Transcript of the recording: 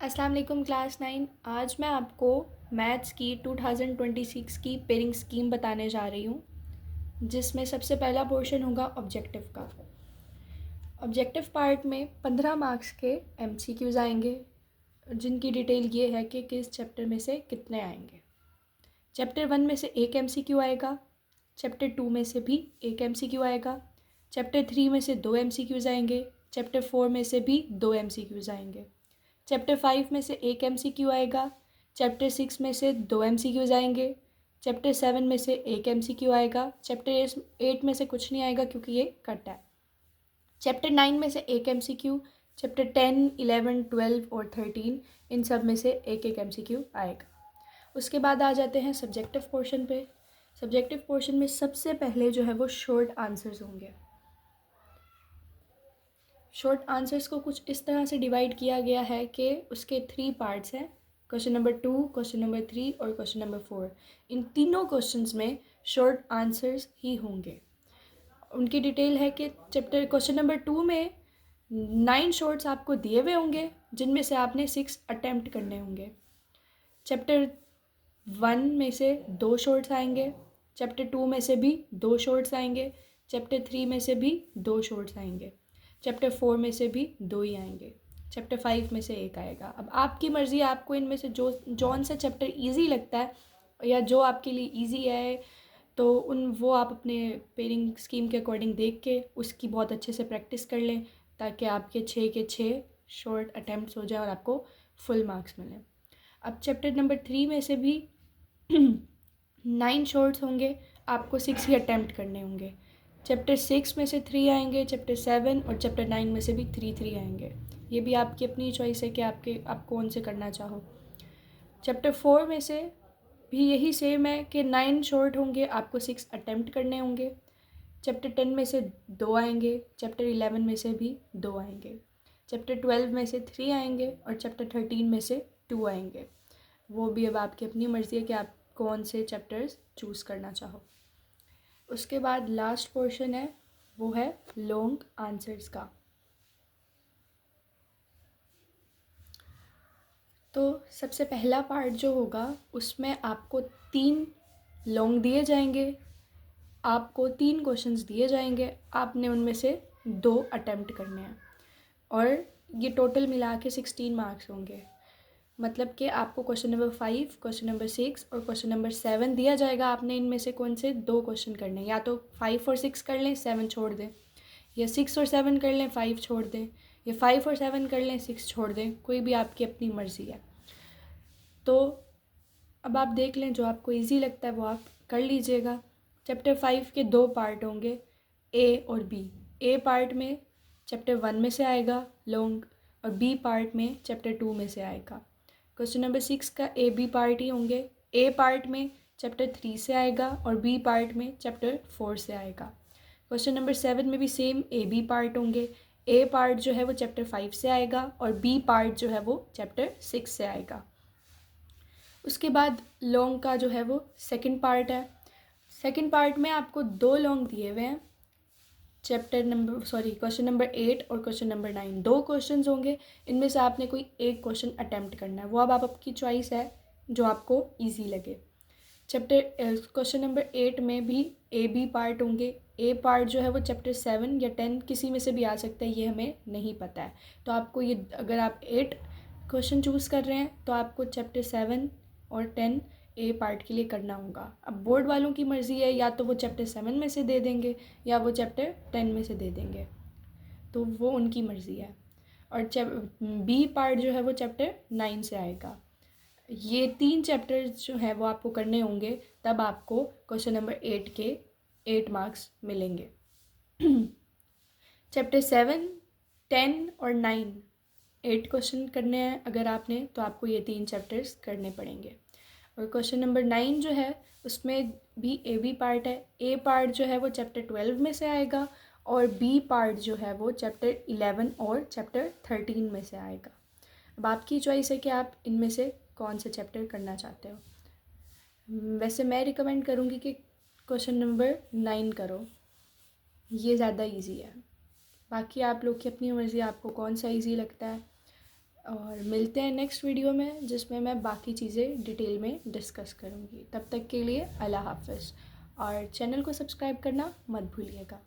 अस्सलाम वालेकुम क्लास 9। आज मैं आपको मैथ्स की 2026 की पेयरिंग स्कीम बताने जा रही हूँ, जिसमें सबसे पहला पोर्शन होगा ऑब्जेक्टिव का। ऑब्जेक्टिव पार्ट में 15 मार्क्स के MCQs आएंगे, जिनकी डिटेल ये है कि किस चैप्टर में से कितने आएंगे। चैप्टर 1 में से एक MCQ आएगा, चैप्टर 2 में से भी एक MCQ आएगा, चैप्टर 3 में से 2 MCQs आएंगे, चैप्टर 4 में से भी 2 MCQs आएंगे, चैप्टर 5 में से एक MCQ आएगा, चैप्टर 6 में से 2 MCQs आएंगे, चैप्टर 7 में से एक MCQ आएगा, चैप्टर 8 में से कुछ नहीं आएगा क्योंकि ये कट है। चैप्टर 9 में से एक MCQ, चैप्टर 10, 11, 12 और 13 इन सब में से एक एक MCQ आएगा। उसके बाद आ जाते हैं सब्जेक्टिव पोर्शन पे। सब्जेक्टिव पोर्शन में सबसे पहले जो है वो शॉर्ट आंसर्स होंगे। शॉर्ट आंसर्स को कुछ इस तरह से डिवाइड किया गया है कि उसके 3 पार्ट्स हैं, क्वेश्चन नंबर 2, क्वेश्चन नंबर 3 और क्वेश्चन नंबर 4। इन तीनों क्वेश्चंस में शॉर्ट आंसर्स ही होंगे। उनकी डिटेल है कि क्वेश्चन नंबर 2 में 9 शॉर्ट्स आपको दिए हुए होंगे, जिनमें से आपने 6 अटैम्प्ट करने होंगे। चैप्टर 1 में से 2 शॉर्ट्स आएंगे, चैप्टर 2 में से भी 2 शॉर्ट्स आएंगे, चैप्टर 3 में से भी 2 शॉर्ट्स आएंगे, चैप्टर 4 में से भी 2 ही आएंगे, चैप्टर 5 में से एक आएगा। अब आपकी मर्ज़ी है, आपको इनमें से जौन सा चैप्टर इजी लगता है या जो आपके लिए इजी है तो वो आप अपने पेयरिंग स्कीम के अकॉर्डिंग देख के उसकी बहुत अच्छे से प्रैक्टिस कर लें, ताकि आपके 6 के 6 शॉर्ट अटैम्प्ट्स हो जाए और आपको फुल मार्क्स मिलें। अब चैप्टर नंबर 3 में से भी 9 शॉर्ट्स होंगे, आपको 6 ही अटैम्प्ट करने होंगे। चैप्टर 6 में से 3 आएंगे, चैप्टर 7 और चैप्टर 9 में से भी 3 आएंगे। ये भी आपकी अपनी चॉइस है कि आप कौन से करना चाहो। चैप्टर 4 में से भी यही सेम है कि 9 शॉर्ट होंगे, आपको 6 अटैम्प्ट करने होंगे। चैप्टर 10 में से 2 आएंगे, चैप्टर 11 में से भी 2 आएंगे, चैप्टर 12 में से 3 आएंगे और चैप्टर 13 में से 2 आएंगे। वो भी अब आपकी अपनी मर्ज़ी है कि आप कौन से चैप्टर्स चूज़ करना चाहो। उसके बाद लास्ट पोर्शन है, वो है लॉन्ग आंसर्स का। तो सबसे पहला पार्ट जो होगा उसमें आपको 3 लॉन्ग दिए जाएंगे, आपको 3 क्वेश्चंस दिए जाएंगे, आपने उनमें से 2 अटैम्प्ट करने हैं और ये टोटल मिला के 16 मार्क्स होंगे। मतलब कि आपको क्वेश्चन नंबर 5, क्वेश्चन नंबर 6 और क्वेश्चन नंबर 7 दिया जाएगा। आपने इनमें से कौन से 2 क्वेश्चन करने हैं, या तो 5 और 6 कर लें, 7 छोड़ दें, या 6 और 7 कर लें, 5 छोड़ दें, या 5 और 7 कर लें, 6 छोड़ दें, कोई भी आपकी अपनी मर्ज़ी है। तो अब आप देख लें, जो आपको इजी लगता है वो आप कर लीजिएगा। चैप्टर 5 के 2 पार्ट होंगे, ए और बी। ए पार्ट में चैप्टर 1 में से आएगा लॉन्ग और बी पार्ट में चैप्टर 2 में से आएगा। क्वेश्चन नंबर 6 का ए बी पार्ट ही होंगे। ए पार्ट में चैप्टर 3 से आएगा और बी पार्ट में चैप्टर 4 से आएगा। क्वेश्चन नंबर 7 में भी सेम ए बी पार्ट होंगे। ए पार्ट जो है वो चैप्टर 5 से आएगा और बी पार्ट जो है वो चैप्टर 6 से आएगा। उसके बाद लॉन्ग का जो है वो सेकंड पार्ट है। सेकंड पार्ट में आपको 2 लॉन्ग दिए हुए हैं, क्वेश्चन नंबर 8 और क्वेश्चन नंबर 9। 2 क्वेश्चन होंगे, इनमें से आपने कोई एक क्वेश्चन अटैम्प्ट करना है, वो अब आपकी चॉइस है जो आपको इजी लगे। क्वेश्चन नंबर 8 में भी ए बी पार्ट होंगे। ए पार्ट जो है वो चैप्टर 7 या 10 किसी में से भी आ सकता है, ये हमें नहीं पता है। तो आपको ये, अगर आप 8 क्वेश्चन चूज़ कर रहे हैं तो आपको चैप्टर 7 और 10 ए पार्ट के लिए करना होगा। अब बोर्ड वालों की मर्ज़ी है, या तो वो चैप्टर 7 में से दे देंगे या वो चैप्टर 10 में से दे देंगे, तो वो उनकी मर्ज़ी है। और बी पार्ट जो है वो चैप्टर 9 से आएगा। ये 3 चैप्टर्स जो है वो आपको करने होंगे, तब आपको क्वेश्चन नंबर 8 के 8 मार्क्स मिलेंगे। चैप्टर 7, 10 और 9 8 क्वेश्चन करने हैं अगर आपने, तो आपको ये 3 चैप्टर्स करने पड़ेंगे। और क्वेश्चन नंबर 9 जो है उसमें भी ए बी पार्ट है। ए पार्ट जो है वो चैप्टर 12 में से आएगा और बी पार्ट जो है वो चैप्टर 11 और चैप्टर 13 में से आएगा। अब आपकी चॉइस है कि आप इनमें से कौन से चैप्टर करना चाहते हो। वैसे मैं रिकमेंड करूँगी कि क्वेश्चन नंबर 9 करो, ये ज़्यादा इजी है। बाकी आप लोग की अपनी मर्ज़ी, आपको कौन सा इजी लगता है। और मिलते हैं नेक्स्ट वीडियो में, जिसमें मैं बाकी चीज़ें डिटेल में डिस्कस करूँगी। तब तक के लिए अल्लाह हाफ़िज़, और चैनल को सब्सक्राइब करना मत भूलिएगा।